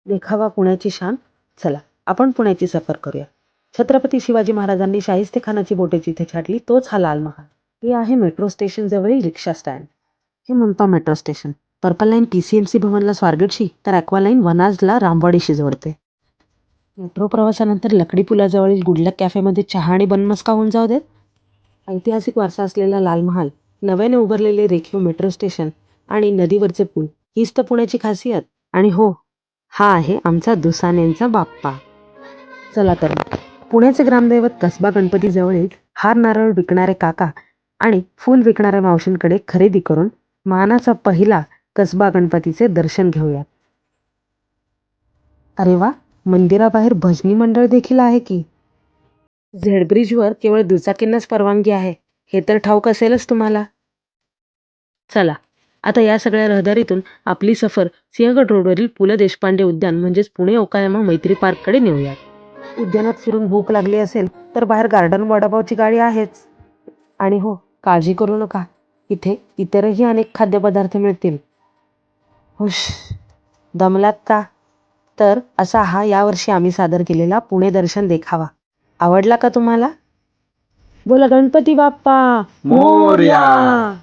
देखावा पुण्याची शान. चला आपण पुण्याची सफर करूया. छत्रपती शिवाजी महाराजांनी शाहिस्तेखानाची बोटे जिथे छाटली तोच हा लाल महाल. हे आहे मेट्रो स्टेशन जवळील रिक्षा स्टँड. हे म्हणतो metro station. Purple line PCMC भवनला स्वारगेटशी तर ॲक्वा लाईन वनाजला रामवाडीशी जोडते. मेट्रो प्रवासानंतर लकडी पुलाजवळील गुडलक कॅफेमध्ये चहा आणि बनमस्का होऊन जाऊ देत. ऐतिहासिक वारसा असलेला लाल महाल, नव्याने उभारलेले रेखीव मेट्रो स्टेशन आणि नदीवरचे पूल हीच तर पुण्याची खासियत. आणि हो, हा आहे आमचा दुसानेंचा बाप्पा. चला तर पुण्याचे ग्रामदैवत कसबा गणपतीजवळील हार नारळ विकणारे काका आणि फूल विकणाऱ्या मावशींकडे खरेदी करून मानाचा पहिला कसबा गणपतीचे दर्शन घेऊयात. अरे वा, मंदिराबाहेर भजनी मंडळ देखील आहे की. झेड ब्रिजवर केवळ दुचाकींनाच परवानगी आहे हे तर ठाऊक असेलच तुम्हाला. चला आता या सगळ्या रहदारीतून आपली सफर सिंहगड रोडवरील पु ल देशपांडे उद्यान म्हणजेच पुणे ओकायामा मैत्री पार्ककडे नेऊयात. उद्यानात फिरून भूक लागली असेल तर बाहेर गार्डन वडापावची गाडी आहेच. आणि हो, काळजी करू नका, इथे इतरही अनेक खाद्यपदार्थ मिळतील. हुश, दमलात का? तर असा हा यावर्षी आम्ही सादर केलेला पुणे दर्शन देखावा आवडला का तुम्हाला? बोला गणपती बाप्पा मोरया.